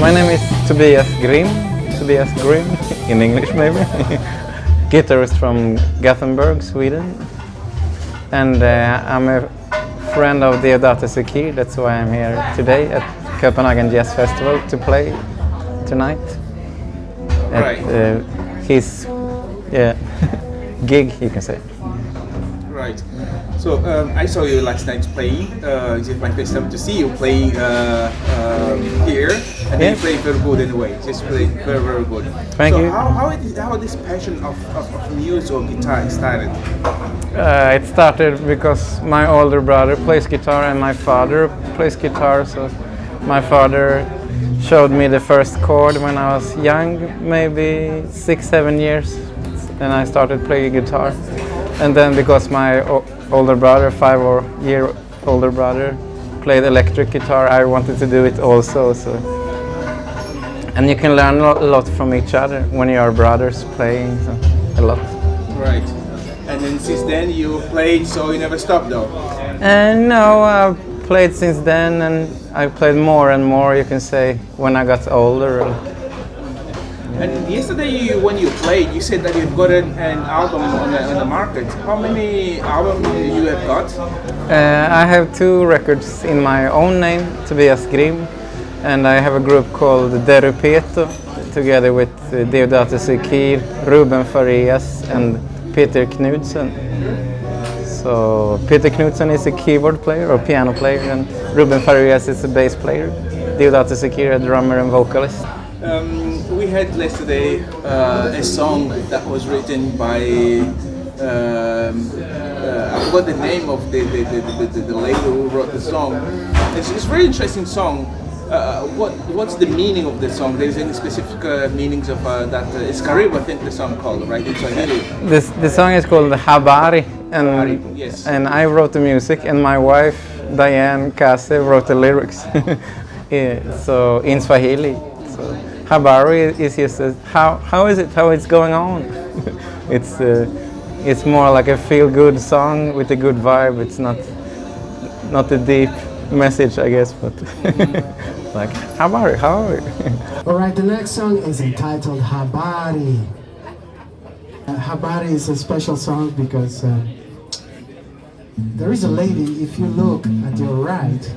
My name is Tobias Grim, in English maybe. Guitarist from Gothenburg, Sweden. And I'm a friend of Deodato Sekir, that's why I'm here today at Copenhagen Jazz Festival to play tonight. Right. At his gig, you can say. Right. So I saw you last night playing. It's my first time to see you playing here, and you play very good anyway. Just play very, very good. Thank you. How this passion of music or guitar started? It started because my older brother plays guitar and my father plays guitar. So my father showed me the first chord when I was young, maybe 6-7 years, and I started playing guitar. And then because my older brother, 5-year older brother, played electric guitar, I wanted to do it also. So. And you can learn a lot from each other when you are brothers playing, so a lot. Right. And then since then you played, so you never stopped though? No, I've played since then, and I played more and more, you can say, when I got older. And yesterday when you played, you said that you've got an album on the market. How many albums you have got? I have 2 records in my own name, Tobias Grim, and I have a group called Derupeto, together with Deodato Sekir, Ruben Farias and Peter Knudsen. So Peter Knudsen is a keyboard player or piano player, and Ruben Farias is a bass player. Deodato Sekir, a drummer and vocalist. We had yesterday a song that was written by I forgot the name of the lady who wrote the song. It's a very interesting song. What's the meaning of the song? There's any specific meanings of that? It's Carib, I think the song called, right? In Swahili. The song is called Habari, and yes. And I wrote the music, and my wife Diane Case wrote the lyrics. So in Swahili. So Habari is just how is it? How it's going on? It's more like a feel-good song with a good vibe. It's not a deep message, I guess, but like Habari, how are you? All right, the next song is entitled Habari. Habari is a special song because there is a lady, if you look at your right,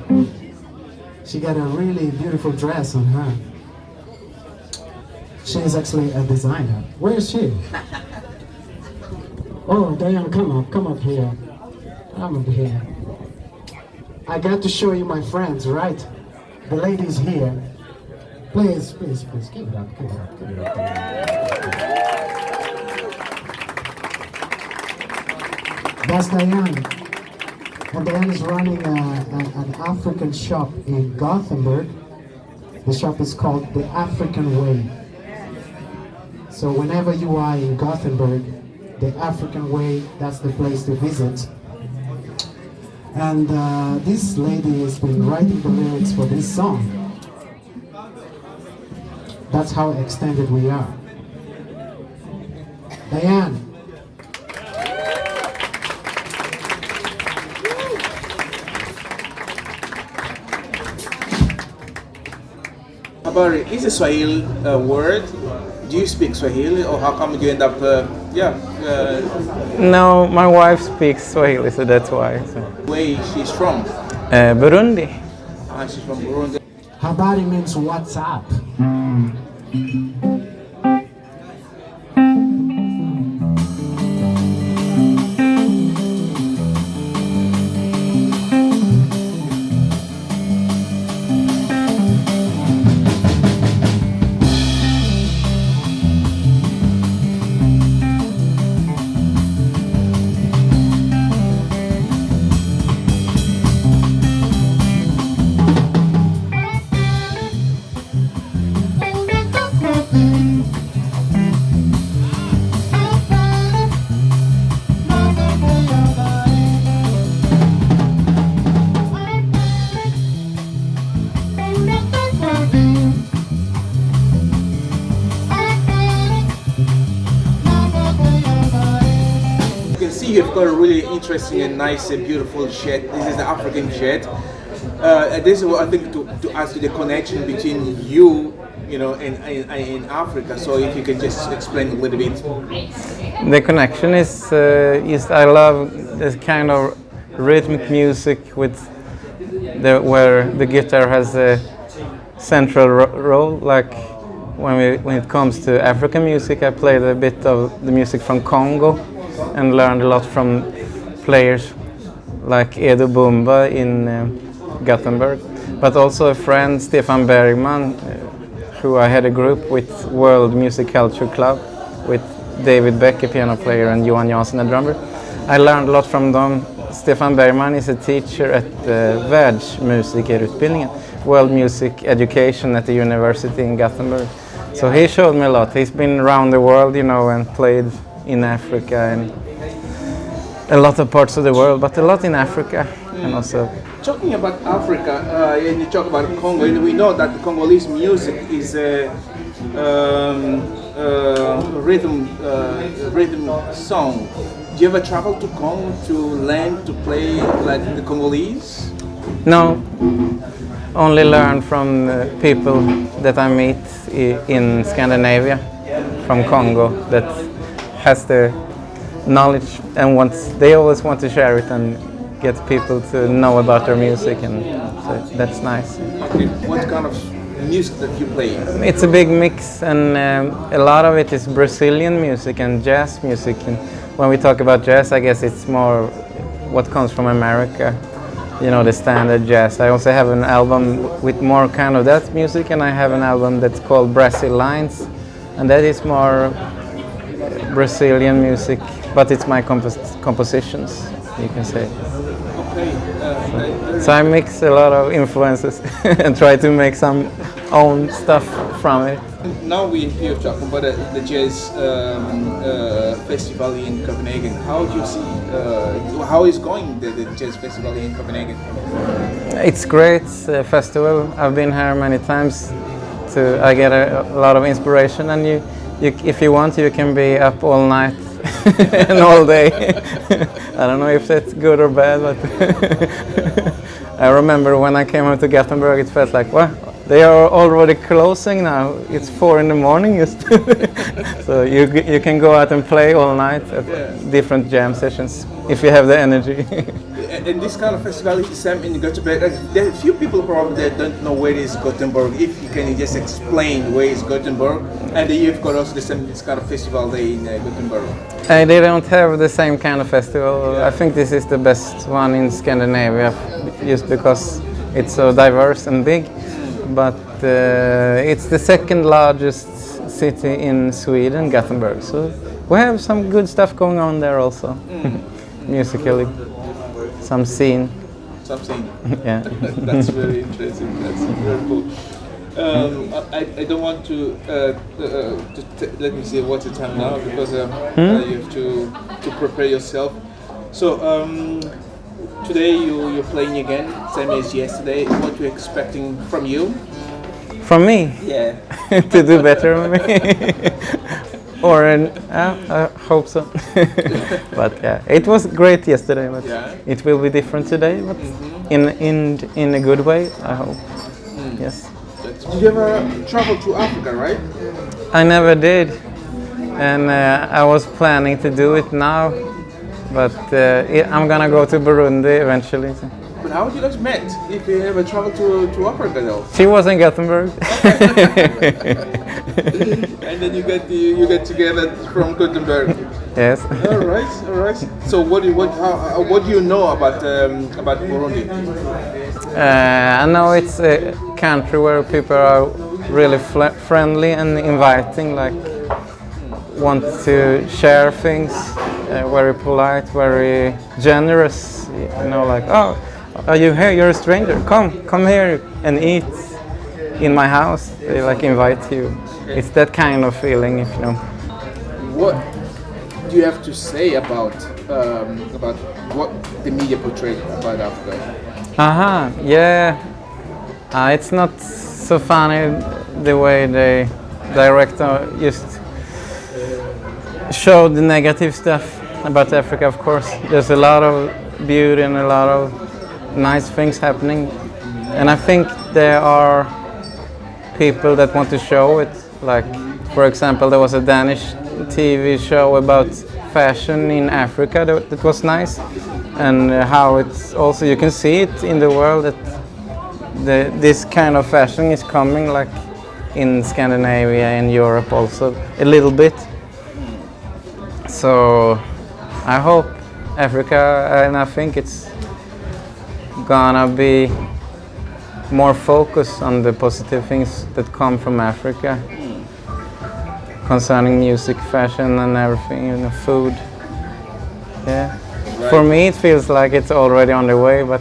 she got a really beautiful dress on her. She is actually a designer. Where is she? Oh, Diane, come up here. Come up here. I got to show you my friends, right? The ladies here. Please, please, please, give it up, give it up, give it up. That's Diane. And Diane is running an African shop in Gothenburg. The shop is called The African Way. So whenever you are in Gothenburg, The African Way, that's the place to visit. And this lady has been writing the lyrics for this song. That's how extended we are. Diane. Habari is a Swahili word. Do you speak Swahili, or how come you end up? No, my wife speaks Swahili, so that's why. So. Where she's from? Burundi. She's from Burundi. Habari means what's up. You've got a really interesting and nice and beautiful shed. This is the African shed. This is, I think, to ask you the connection between you, you know, in Africa. So if you can just explain a little bit. The connection is I love this kind of rhythmic music with where the guitar has a central role. Like when it comes to African music, I played a bit of the music from Congo and learned a lot from players like Edo Bumba in Gothenburg, but also a friend, Stefan Bergman, who I had a group with, World Music Culture Club, with David Beck, a piano player, and Johan Jansson, a drummer. I learned a lot from them. Stefan Bergman is a teacher at Världsmusikerutbildningen, World Music Education at the University in Gothenburg. So he showed me a lot. He's been around the world, you know, and played in Africa and a lot of parts of the world, but a lot in Africa. And also talking about Africa, and you talk about Congo, and we know that Congolese music is a rhythm song. Do you ever travel to Congo to learn to play like the Congolese? No, only learn from people that I meet in Scandinavia, from Congo, that has the knowledge and they always want to share it and get people to know about their music, and so that's nice. Okay. What kind of music that you play? It's a big mix, and a lot of it is Brazilian music and jazz music. And when we talk about jazz, I guess it's more what comes from America, you know, the standard jazz. I also have an album with more kind of that music, and I have an album that's called Brazil Lines, and that is more Brazilian music, but it's my compositions, you can say. Okay. So I mix a lot of influences and try to make some own stuff from it. Now we're here talking about the jazz festival in Copenhagen. How do you see? How is going the jazz festival in Copenhagen? It's great festival. I've been here many times. I get a lot of inspiration, and you, if you want, you can be up all night and all day. I don't know if that's good or bad, but I remember when I came out to Gothenburg, it felt like, well, they are already closing now. It's 4 in the morning, so you can go out and play all night at different jam sessions if you have the energy. And this kind of festival is the same in Gothenburg. There are a few people probably that don't know where is Gothenburg. If you can just explain where is Gothenburg, and you've got also this kind of festival there in Gothenburg. They don't have the same kind of festival. I think this is the best one in Scandinavia, just because it's so diverse and big. But it's the second largest city in Sweden, Gothenburg. So we have some good stuff going on there also, musically. Some scene. Yeah. That's very interesting. That's very cool. I don't want to let me see what's the time now, because you have to prepare yourself. So today you're playing again, same as yesterday. What you're expecting from you? From me? Yeah. To do better on me. Or I hope so. But yeah, it was great yesterday, but it will be different today, but in a good way, I hope. Yes. Did you ever travel to Africa, right? I never did, and I was planning to do it now, but I'm gonna go to Burundi eventually. But how did you guys met? If you ever traveled to Africa, though? She was in Gothenburg. And then you get together from Gothenburg. Yes. All right. So what do you know about Burundi? I know it's a country where people are really friendly and inviting, like want to share things, very polite, very generous. You know, like, oh, are you here? You're a stranger. Come here and eat in my house. They like invite you. It's that kind of feeling, if you know. What do you have to say about what the media portrayed about Africa? Yeah. It's not so funny the way the director just showed the negative stuff about Africa. Of course, there's a lot of beauty and a lot of nice things happening, And I think there are people that want to show it. Like, for example, there was a Danish TV show about fashion in Africa that was nice, and how it's also, you can see it in the world that this kind of fashion is coming, like in Scandinavia and Europe also a little bit. So I hope Africa, and I think it's gonna be more focus on the positive things that come from Africa concerning music, fashion and everything, you know, food. Yeah. Right. For me it feels like it's already on the way, but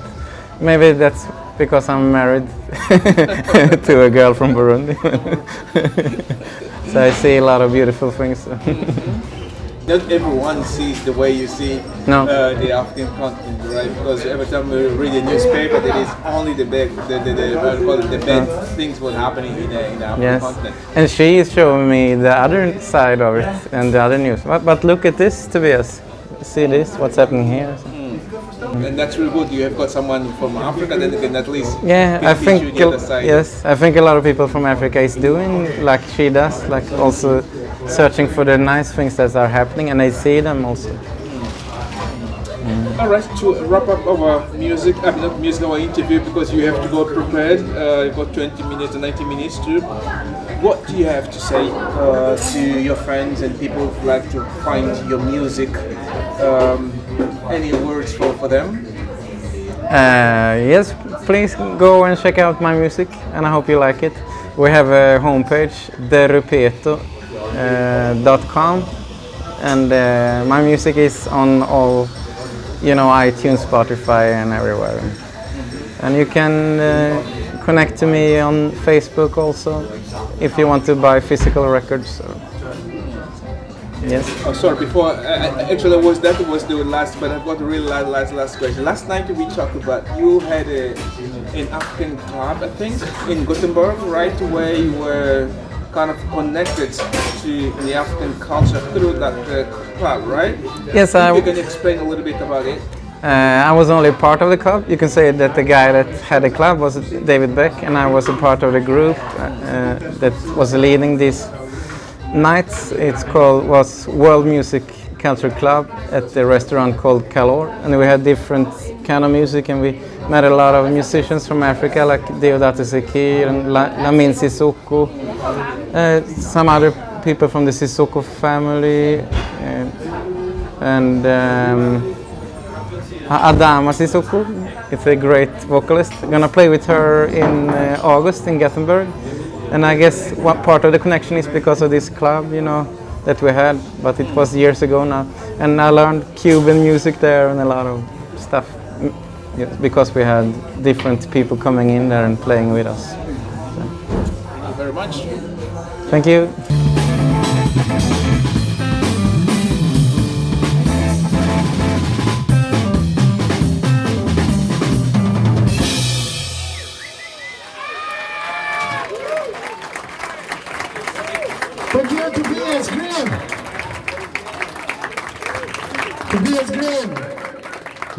maybe that's because I'm married to a girl from Burundi. So I see a lot of beautiful things. Not everyone sees the way you see No. the African continent, right? Because every time we read a newspaper, there is only the bad things what's happening in the African Yes, continent. and she is showing me the other side of it and the other news. But look at this, Tobias. See this? What's happening here? And that's really good. You have got someone from Africa that can at least Yeah, can I teach think you the other side. yes, I think a lot of people from Africa is doing like she does, like also searching for the nice things that are happening, and they see them also. All right, to wrap up our music, not music, our interview, because you have to go prepared. You've got 20 minutes and 90 minutes too. What do you have to say to your friends and people who like to find your music? Any words for them? Yes, please go and check out my music, and I hope you like it. We have a homepage, derupeto.com, and my music is on all, you know, iTunes, Spotify, and everywhere. And you can connect to me on Facebook also, if you want to buy physical records. Yes. Oh, sorry. Before, actually, that was the last, but I've got a really last question. Last night we talked about you had an African club, I think, in Gothenburg, right, where you were kind of connected to the African culture through that club, right? Yes, If you can explain a little bit about it. I was only part of the club. You can say that the guy that had the club was David Beck, and I was a part of the group that was leading these nights. Was World Music Culture Club at the restaurant called Calor, and we had different kind of music, and we met a lot of musicians from Africa, like Deodato Sekir and Lamin Sissoko, some other people from the Sissoko family, and Adama Sissoko. It's a great vocalist. I'm gonna play with her in August in Gothenburg. And I guess what part of the connection is because of this club, you know, that we had, but it was years ago now. And I learned Cuban music there and a lot of stuff, because we had different people coming in there and playing with us. Thank you very much. Thank you.